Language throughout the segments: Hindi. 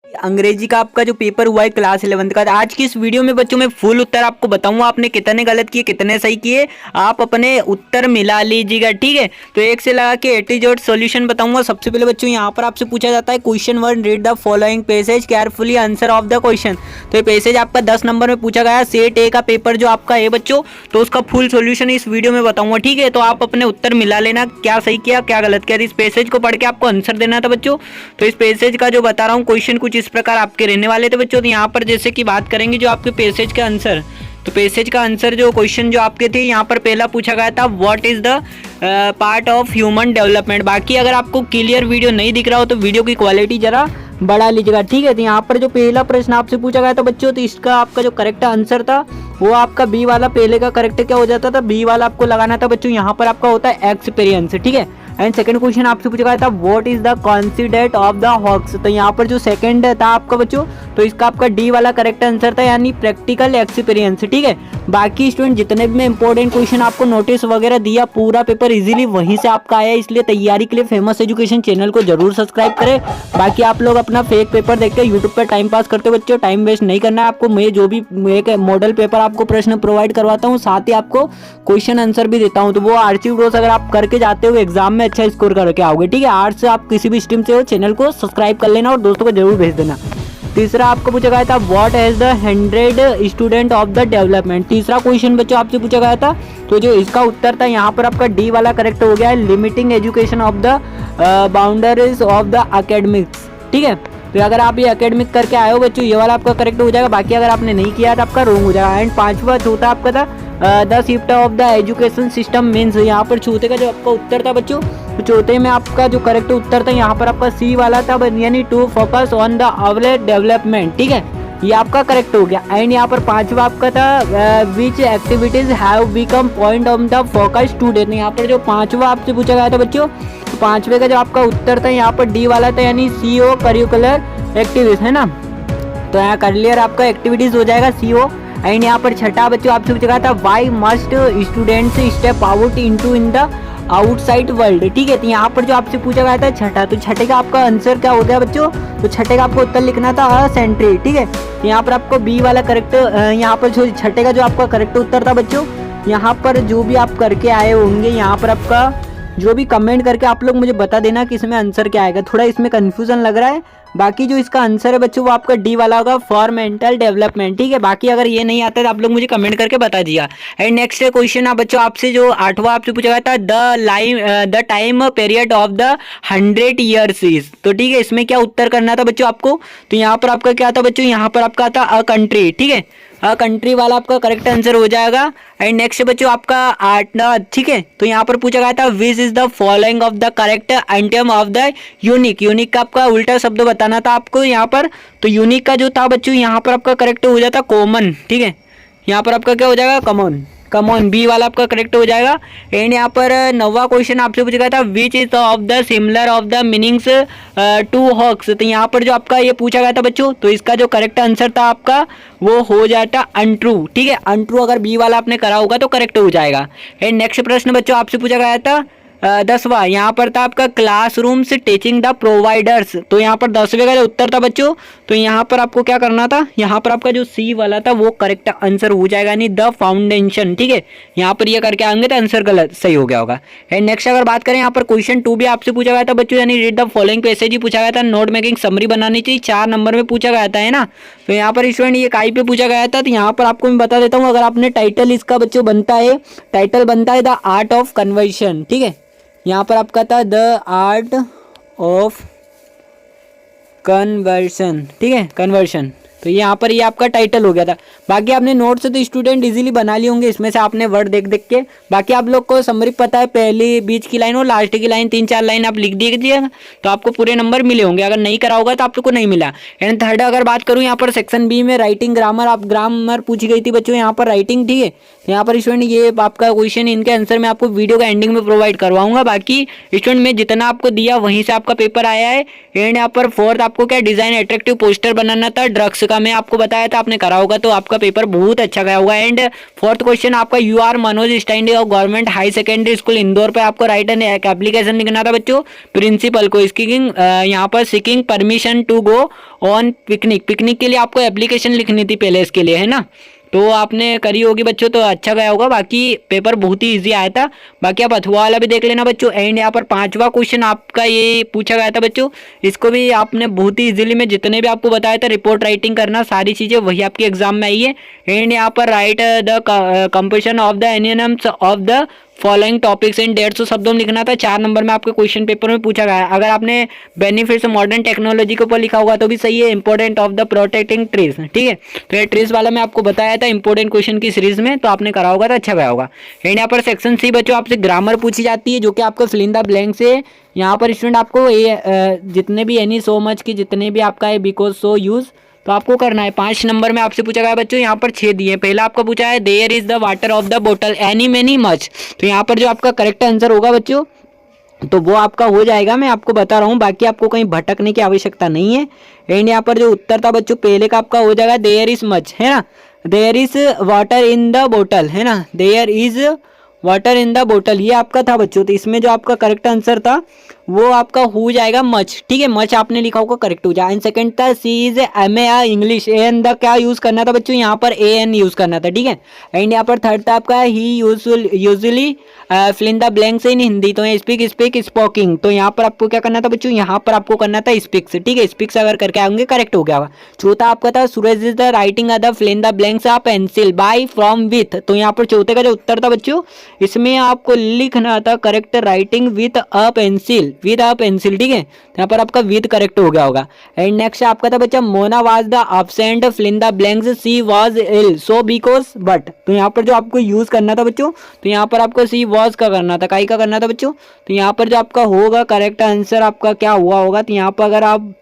अंग्रेजी का आपका जो पेपर हुआ है क्लास 11th का। आज की इस वीडियो में बच्चों मैं फुल उत्तर आपको बताऊंगा, आपने कितने गलत किए कितने सही किए, आप अपने उत्तर मिला लीजिएगा, ठीक है। तो एक से लगा के 80 जोड़ सॉल्यूशन बताऊंगा। सबसे पहले बच्चों यहाँ पर आपसे पूछा जाता है question 1, read the following passage carefully answer of the question. तो ये पैसेज आपका 10 नंबर में पूछा गया, सेट ए का पेपर जो आपका है बच्चों, तो उसका फुल सोल्यूशन इस वीडियो में बताऊंगा, ठीक है। तो आप अपने उत्तर मिला लेना, क्या सही किया क्या गलत किया। इस पैसेज को पढ़ के आपको आंसर देना था बच्चों। तो इस पैसेज का जो बता रहा हूँ क्वेश्चन कुछ इस प्रकार आपके रहने वाले थे बच्चों। तो यहाँ पर जैसे कि बात करेंगे जो आपके पैसेज का आंसर, तो पैसेज का आंसर जो क्वेश्चन जो आपके थे यहाँ पर पहला पूछा गया था what is the part of human development. बाकी अगर आपको क्लियर वीडियो नहीं दिख रहा हो तो वीडियो की क्वालिटी जरा बढ़ा लीजिएगा, ठीक है। तो यहाँ पर जो पहला प्रश्न आपसे पूछा गया था बच्चों, तो इसका आपका जो करेक्ट आंसर था वो आपका बी वाला, पहले का करेक्ट क्या हो जाता था, बी वाला आपको लगाना था बच्चों। यहाँ पर आपका होता है एक्सपीरियंस, ठीक है। एंड सेकंड क्वेश्चन आपसे पूछा गया था what is the considered of the hawks. तो यहाँ पर जो सेकंड था आपका बच्चों, तो इसका आपका डी वाला करेक्ट आंसर था, यानी प्रैक्टिकल एक्सपीरियंस, ठीक है। बाकी स्टूडेंट जितने भी मैं इंपॉर्टेंट क्वेश्चन आपको नोटिस वगैरह दिया, पूरा पेपर इजीली वहीं से आपका आया, इसलिए तैयारी के लिए फेमस एजुकेशन चैनल को जरूर सब्सक्राइब करें। बाकी आप लोग अपना फेक पेपर देख के यूट्यूब पर टाइम पास करते हो बच्चों, टाइम वेस्ट नहीं करना है आपको। मैं जो भी एक मॉडल पेपर आपको प्रश्न प्रोवाइड करवाता हूँ, साथ ही आपको क्वेश्चन आंसर भी देता हूँ, तो वो आरसी कोर्स अगर आप करके जाते हो एग्जाम में अच्छा स्कोर करके आओगे, ठीक है। आर्ट्स से आप किसी भी स्ट्रीम से हो, चैनल को सब्सक्राइब कर लेना और दोस्तों को जरूर भेज देना। तीसरा आपको पूछा गया था what has the 100 student of the development. तीसरा क्वेश्चन बच्चों आपसे पूछा गया था, तो जो इसका उत्तर था यहाँ पर आपका डी वाला करेक्ट हो गया है, limiting education of the boundaries of the academics, ठीक है। तो अगर आप ये एकेडमिक करके आए हो बच्चों, ये वाला आपका करेक्ट हो जाएगा। बाकी अगर आपने नहीं किया तो आपका रॉन्ग हो जाएगा। एंड पांचवा चौथा आपका था the shift of the education system means. यहाँ पर चौथे का जो आपका उत्तर था बच्चों, तो चौथे में आपका जो करेक्ट उत्तर था यहाँ पर आपका सी वाला था, यानी to focus on the available development, ठीक है, ये आपका करेक्ट हो गया। एंड यहाँ पर पांचवा आपका था which activities have become point of the focus student. यहाँ पर जो पांचवा आपसे पूछा गया था बच्चों, तो पांचवे का जो आपका उत्तर था यहाँ पर डी वाला था, यानी सीओ करिकुलर एक्टिविटीज, है ना। तो यहाँ करियर आपका एक्टिविटीज हो जाएगा सीओ। एंड यहाँ पर छठा बच्चों आपसे पूछा गया था why must students step out into in the outside world, ठीक है। तो यहाँ पर जो आपसे पूछा गया था छठा, तो छठे का आपका आंसर क्या हो गया बच्चों, तो छठे का आपको उत्तर लिखना था सेंट्री, ठीक है। तो यहाँ पर आपको बी वाला करेक्ट, यहाँ पर जो छठे का जो आपका करेक्ट उत्तर था बच्चों, यहाँ पर जो भी आप करके आए होंगे, यहाँ पर आपका जो भी कमेंट करके आप लोग मुझे बता देना कि इसमें आंसर क्या आएगा। थोड़ा इसमें कंफ्यूजन लग रहा है। बाकी जो इसका आंसर है बच्चों वो आपका डी वाला होगा, फॉर मेंटल डेवलपमेंट, ठीक है। बाकी अगर ये नहीं आता है तो आप लोग मुझे कमेंट करके बता दिया। एंड नेक्स्ट क्वेश्चन आप बच्चों आपसे जो आठवां आपसे पूछा गया था the time period of the 100 years is. तो ठीक है, इसमें क्या उत्तर करना था बच्चों आपको, तो यहाँ पर आपका क्या था बच्चों, यहाँ पर आपका था अ कंट्री, ठीक है। कंट्री वाला आपका करेक्ट आंसर हो जाएगा। एंड नेक्स्ट बच्चों आपका आठ, ठीक है। तो यहाँ पर पूछा गया था which is the following of the correct antonym of the unique. Unique का आपका उल्टा शब्द बताना था आपको यहाँ पर। तो यूनिक का जो था बच्चों यहाँ पर आपका करेक्ट हो जाता कॉमन, ठीक है। यहाँ पर आपका क्या हो जाएगा कॉमन, कमॉन बी वाला आपका करेक्ट हो जाएगा। एंड यहाँ पर नौवा क्वेश्चन आपसे पूछा गया था which is of the similar of the meanings to hawks. तो यहाँ पर जो आपका ये पूछा गया था बच्चों, तो इसका जो करेक्ट आंसर था आपका वो हो जाता अनट्रू, ठीक है। अनट्रू अगर बी वाला आपने करा होगा तो करेक्ट हो जाएगा। एंड नेक्स्ट प्रश्न बच्चों आपसे पूछा गया था 10वां, यहाँ पर था आपका क्लासरूम्स टीचिंग द प्रोवाइडर्स। तो यहाँ पर 10वें का जो उत्तर था बच्चों, तो यहाँ पर आपको क्या करना था, यहाँ पर आपका जो सी वाला था वो करेक्ट आंसर हो जाएगा, यानी द फाउंडेशन, ठीक है। यहाँ पर ये करके आएंगे तो आंसर गलत सही हो गया होगा। एंड नेक्स्ट अगर बात करें यहाँ पर क्वेश्चन 2 भी आपसे पूछा गया था बच्चों, यानी रीड द फॉलोइंग पैसेज ही पूछा गया था। नोट मेकिंग समरी बनानी चाहिए, 4 नंबर में पूछा गया था, है ना। तो यहाँ पर स्टूडेंट ये काई पे पूछा गया था, तो यहाँ पर आपको मैं बता देता हूँ। अगर आपने टाइटल इसका बच्चों बनता है, टाइटल बनता है द आर्ट ऑफ कन्वर्शन, ठीक है। यहाँ पर आपका था द आर्ट ऑफ कन्वर्शन, ठीक है, कन्वर्शन। तो यहाँ पर ये आपका टाइटल हो गया था। बाकी आपने नोट्स तो स्टूडेंट इजीली बना लिए होंगे, इसमें से आपने वर्ड देख देख के। बाकी आप लोग को समरी पता है, पहली बीच की लाइन और लास्ट की लाइन 3-4 लाइन आप लिख दीजिएगा तो आपको पूरे नंबर मिले होंगे। अगर नहीं करा होगा तो आप लोग को नहीं मिला। एंड थर्ड अगर बात करूँ यहाँ पर सेक्शन बी में राइटिंग ग्रामर, आप ग्रामर पूछी गई थी बच्चों यहाँ पर राइटिंग, ठीक है। तो यहाँ पर स्टूडेंट ये आपका क्वेश्चन, इनके आंसर मैं आपको वीडियो का एंडिंग में प्रोवाइड करवाऊंगा। बाकी स्टूडेंट में जितना आपको दिया वहीं से आपका पेपर आया है। एंड यहाँ पर फोर्थ आपको क्या डिजाइन अट्रैक्टिव पोस्टर बनाना था ड्रग्स का मैं आपको बताया था, आपने करा होगा तो आपका पेपर बहुत अच्छा गया होगा। एंड फोर्थ क्वेश्चन आपका you are Manoj stand of government high secondary school Indore पे आपको राइट एन एक एप्लीकेशन लिखना था बच्चों प्रिंसिपल को इसकी यहाँ पर seeking permission to go on picnic. Picnic के लिए आपको एप्लीकेशन लिखनी थी पहले इसके लिए, है ना। तो आपने करी होगी बच्चों, तो अच्छा गया होगा। बाकी पेपर बहुत ही इजी आया था। बाकी आप अथवा वाला भी देख लेना बच्चों। एंड यहाँ पर 5वां क्वेश्चन आपका ये पूछा गया था बच्चों, इसको भी आपने बहुत ही इजीली में जितने भी आपको बताया था रिपोर्ट राइटिंग करना सारी चीज़ें वही आपके एग्जाम में आई है। एंड यहाँ पर write the composition of the antonyms of the following topics in 150 शब्दों में लिखना था। 4 नंबर में आपके क्वेश्चन पेपर में पूछा गया है। अगर आपने बेनिफिट्स मॉडर्न टेक्नोलॉजी के ऊपर लिखा होगा तो भी सही है। Important of the protecting trees, ठीक है। तो ये ट्रीज वाला मैं आपको बताया था इंपॉर्टेंट क्वेश्चन की सीरीज में, तो आपने करा होगा तो अच्छा गया होगा। एंड यहाँ पर सेक्शन सी बच्चों आपसे ग्रामर पूछी जाती है, जो कि आपको फिल इन द ब्लैंक से यहाँ पर स्टूडेंट आपको ये जितने भी एनी सो मच की जितने भी आपका है बिकॉज सो यूज तो आपको करना है। 5 नंबर में आपसे पूछा गया बच्चों, यहाँ पर 6 दिए। पहला आपका पूछा है there is the water of the बोतल एनी मेनी मच। तो यहाँ पर जो आपका करेक्ट आंसर होगा बच्चों तो वो आपका हो जाएगा, मैं आपको बता रहा हूँ। बाकी आपको कहीं भटकने की आवश्यकता नहीं है। एंड यहाँ पर जो उत्तर था बच्चों पहले का आपका हो जाएगा देयर इज मच, है ना। There is water in the बोतल, है ना। There is water in the बोतल ये आपका था बच्चों। तो इसमें जो आपका करेक्ट आंसर था वो आपका हो जाएगा मच, ठीक है। मच आपने लिखा होगा करेक्ट हो जाए। एंड सेकंड था C is M a English an the क्या यूज करना था बच्चों, यहाँ पर ए एन यूज करना था, ठीक है। एंड यहाँ पर थर्ड था आपका he usually fill in the blanks in Hindi, तो स्पीक स्पीक स्पोकिंग। तो यहाँ पर आपको क्या करना था बच्चों, यहाँ पर आपको करना था स्पीक्स, ठीक है। स्पीक्स अगर करके आएंगे करेक्ट हो गया। चौथा आपका था Suraj is the writing other fill in the blanks of pencil by from with. तो यहाँ पर चौथे का जो उत्तर था बच्चों इसमें आपको लिखना था correct writing with a pencil, with a pencil, ठीक है। यहाँ पर आपका विद करेक्ट हो गया होगा। एंड नेक्स्ट आपका था बच्चा Mona was the absent fill in the blanks she was ill so because but. तो यहाँ पर जो आपको यूज करना था बच्चों तो यहाँ पर आपको सी वाज का करना था, काई का करना था बच्चों। तो यहाँ पर जो आपका होगा करेक्ट आंसर आपका क्या हुआ होगा, तो यहाँ पर अगर आप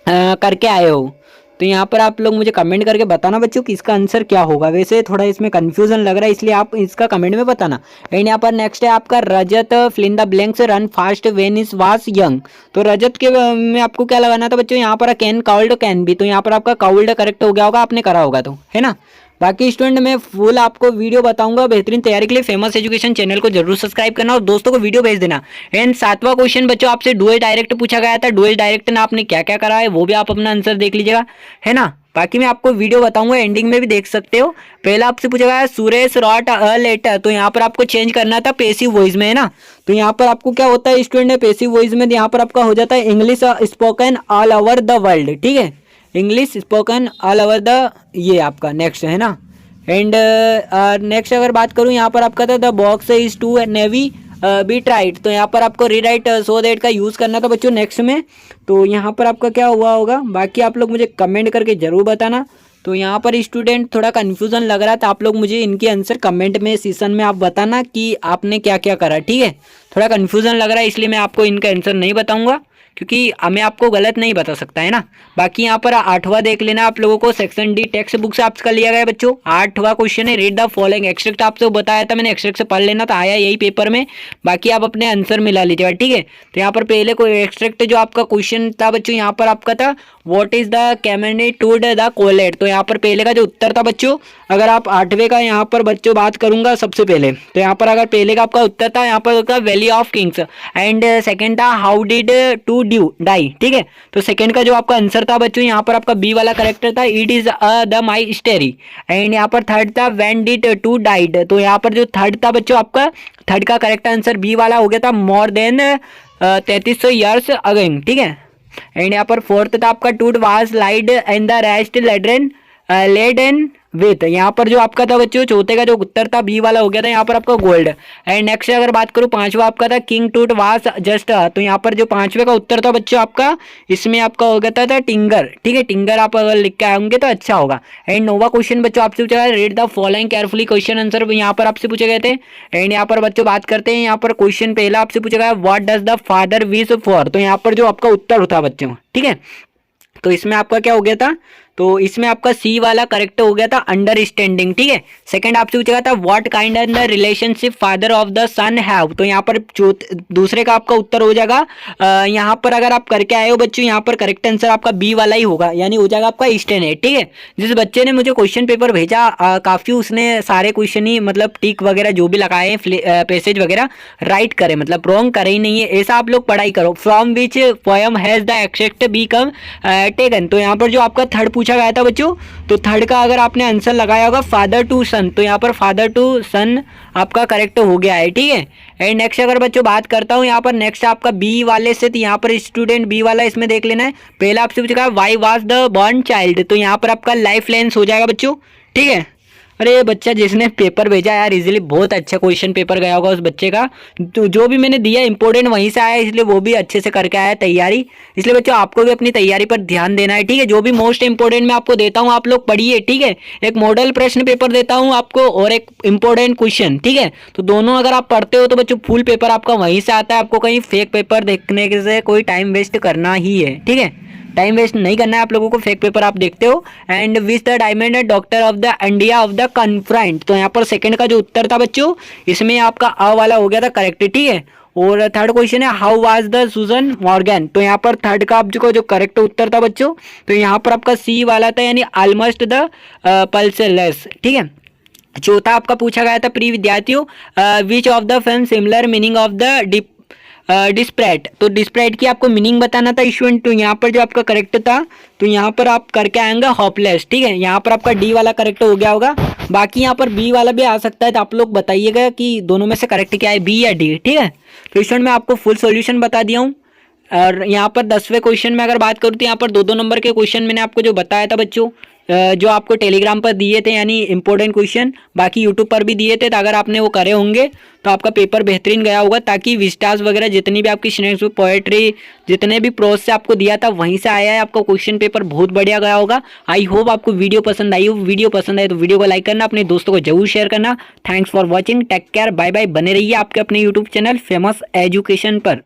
करके आए हो तो यहाँ पर आप लोग मुझे कमेंट करके बताना बच्चों कि इसका आंसर क्या होगा। वैसे थोड़ा इसमें कंफ्यूजन लग रहा है इसलिए आप इसका कमेंट में बताना। एंड यहाँ पर नेक्स्ट है आपका Rajat fill in the blanks run fast when is was young. तो रजत के में आपको क्या लगाना था बच्चों, यहाँ पर कैन काउल्ड कैन बी। तो यहाँ पर आपका काउल्ड करेक्ट हो गया होगा, आपने करा होगा तो, है ना। बाकी स्टूडेंट मैं फुल आपको वीडियो बताऊंगा बेहतरीन तैयारी के लिए फेमस एजुकेशन चैनल को जरूर सब्सक्राइब करना और दोस्तों को वीडियो भेज देना। एंड 7वां क्वेश्चन बच्चों आपसे डुअल डायरेक्ट पूछा गया था। डुअल डायरेक्ट में आपने क्या क्या करा है वो भी आप अपना आंसर देख लीजिएगा, है ना। बाकी मैं आपको वीडियो बताऊंगा, एंडिंग में भी देख सकते हो। पहला आपसे पूछा गया सुरेश रॉट अ लेटर। तो यहाँ पर आपको चेंज करना था पेसिव वॉइस में, है ना। तो यहाँ पर आपको क्या होता है स्टूडेंट पेसिव वॉइस में यहाँ पर आपका हो जाता है English spoken all over the world, ठीक है। English spoken all over the ये आपका नेक्स्ट है ना। एंड नेक्स्ट अगर बात करूँ यहाँ पर आपका था the box is too navy beat right. तो यहाँ पर आपको रीराइट सो दैट का यूज़ करना था बच्चों नेक्स्ट में। तो यहाँ पर आपका क्या हुआ होगा बाकी आप लोग मुझे कमेंट करके ज़रूर बताना। तो यहाँ पर स्टूडेंट थोड़ा कन्फ्यूज़न लग रहा था, आप लोग मुझे इनके आंसर कमेंट में सेशन में आप बताना कि आपने क्या क्या करा, ठीक है। थोड़ा कन्फ्यूज़न लग रहा है इसलिए मैं आपको इनका आंसर नहीं बताऊँगा क्योंकि मैं आपको गलत नहीं बता सकता, है ना। बाकी यहाँ पर 8वां देख लेना आप लोगों को सेक्शन डी टेक्स्ट बुक से आपका लिया गया बच्चों। 8वां क्वेश्चन है रीड द फॉलोइंग एक्सट्रैक्ट। आपसे बताया था मैंने एक्सट्रैक्ट से पढ़ लेना था, आया यही पेपर में। बाकी आप अपने आंसर मिला लीजिएगा, ठीक है। तो यहाँ पर पहले कोई एक्सट्रैक्ट जो आपका क्वेश्चन था बच्चों यहाँ पर आपका था what is the magnitude the collet. तो यहाँ पर पहले का जो उत्तर था बच्चों अगर आप 8वें का यहाँ पर बच्चों बात करूंगा सबसे पहले तो यहाँ पर अगर पहले का आपका उत्तर था यहाँ पर होता valley of kings. And second था how did to due die, ठीक है। तो सेकंड का जो आपका आंसर था बच्चों यहाँ पर आपका बी वाला करेक्टर था it is the my स्टेरी। And यहाँ पर थर्ड था व्हेन डिड टू डाइड। तो यहाँ पर जो थर्ड था बच्चों आपका थर्ड का करेक्ट आंसर बी वाला हो गया था मोर देन 3300 ईयर्स अगेन, ठीक है। एंड यहाँ पर फोर्थ था आपका Tut was laid in the rest laden laden with. यहाँ पर जो आपका था बच्चों चौथे का जो उत्तर था बी वाला हो गया था यहाँ पर आपका गोल्ड। एंड नेक्स्ट अगर बात करूँ 5वां आपका था किंग टूट वास जस्ट। तो यहाँ पर जो 5वें का उत्तर था बच्चों आपका इसमें आपका हो गया था टिंगर, ठीक है। टिंगर आप अगर लिख के आएंगे तो अच्छा होगा। एंड 9वां क्वेश्चन बच्चों आपसे पूछा read the following carefully question answer यहाँ पर आपसे पूछे गए थे। एंड यहाँ पर बच्चों बात करते हैं यहाँ पर क्वेश्चन पहला आपसे पूछा गया what does the father wish for. तो यहाँ पर जो आपका उत्तर होता बच्चों, ठीक है। तो इसमें आपका क्या हो गया था तो इसमें आपका सी वाला करेक्ट हो गया था, अंडरस्टैंडिंग। ठीक है, सेकंड आपसे पूछा गया था what kind of the relationship father of the son have. तो यहाँ पर दूसरे का आपका उत्तर हो जाएगा, यहाँ पर अगर आप करके आए हो बच्चों, यहाँ पर करेक्ट आंसर आपका बी वाला ही होगा, यानी हो जाएगा आपका ईस्टर्न है। ठीक है, जिस बच्चे ने मुझे क्वेश्चन पेपर भेजा काफी उसने सारे क्वेश्चन ही मतलब टिक वगैरह जो भी लगाए हैं पैसेज वगैरह राइट करे, मतलब रॉन्ग करे ही नहीं है। ऐसा आप लोग पढ़ाई करो। From which poem has the except become taken. तो यहाँ पर जो आपका थर्ड पूछा गया था बच्चों, तो थर्ड का अगर आपने आंसर लगाया होगा फादर टू सन, तो यहाँ पर फादर टू सन आपका करेक्ट हो गया है। ठीक है, एंड नेक्स्ट अगर बच्चों बात करता हूँ यहाँ पर नेक्स्ट आपका बी वाले से, तो यहाँ पर स्टूडेंट बी वाला इसमें देख लेना है। पहला आपसे पूछा why was the born child, तो यहाँ पर आपका लाइफ लेंस हो जाएगा बच्चों। ठीक है, अरे बच्चा जिसने पेपर भेजा यार इजीली बहुत अच्छा क्वेश्चन पेपर गया होगा उस बच्चे का, तो जो भी मैंने दिया इंपॉर्टेंट वहीं से आया, इसलिए वो भी अच्छे से करके आया तैयारी। इसलिए बच्चों आपको भी अपनी तैयारी पर ध्यान देना है। ठीक है, जो भी मोस्ट इंपॉर्टेंट मैं आपको देता हूँ आप लोग पढ़िए। ठीक है, एक मॉडल प्रश्न पेपर देता हूँ आपको और एक इंपॉर्टेंट क्वेश्चन। ठीक है, तो दोनों अगर आप पढ़ते हो तो बच्चों फुल पेपर आपका वहीं से आता है, आपको कहीं फेक पेपर देखने से कोई टाइम वेस्ट करना ही है। ठीक है, टाइम वेस्ट नहीं करना है आप लोगों को, फेक पेपर आप देखते हो। And which the diamond doctor of the India of the confront, तो यहाँ पर सेकंड का जो उत्तर था बच्चों इसमें आपका अ वाला हो गया था करेक्ट। ठीक है, और थर्ड क्वेश्चन है how was the Susan Morgan, तो यहाँ पर थर्ड का आपको जो करेक्ट उत्तर था बच्चों, तो यहाँ पर आपका सी वाला था, यानी ऑलमोस्ट द पल्सलेस। ठीक है, चौथा आपका पूछा गया था प्रिय विद्यार्थियों which of the film similar meaning of the desperate, तो डिस्प्रेट की आपको मीनिंग बताना था स्टूडेंट। तो यहाँ पर जो आपका करेक्ट था, तो यहाँ पर आप करके आएंगे होपलेस। ठीक है, यहाँ पर आपका डी वाला करेक्ट हो गया होगा, बाकी यहाँ पर बी वाला भी आ सकता है, तो आप लोग बताइएगा कि दोनों में से करेक्ट क्या है, बी या डी। ठीक है, तो स्टूडेंट मैं आपको फुल सॉल्यूशन बता दिया हूँ। और यहाँ पर 10वें क्वेश्चन में अगर बात करूँ तो यहाँ पर 2-2 नंबर के क्वेश्चन मैंने आपको जो बताया था बच्चों, जो आपको टेलीग्राम पर दिए थे, यानी इंपॉर्टेंट क्वेश्चन, बाकी यूट्यूब पर भी दिए थे, तो अगर आपने वो करे होंगे तो आपका पेपर बेहतरीन गया होगा। ताकि विस्टास वगैरह जितनी भी आपकी स्नेक्स पोएट्री जितने भी प्रोज से आपको दिया था वहीं से आया है, आपका क्वेश्चन पेपर बहुत बढ़िया गया होगा। आई होप आपको वीडियो पसंद आई हो। वीडियो पसंद आए तो वीडियो को लाइक करना, अपने दोस्तों को जरूर शेयर करना। Thanks for watching, take care, bye bye. बने रहिए आपके अपने यूट्यूब चैनल फेमस एजुकेशन पर।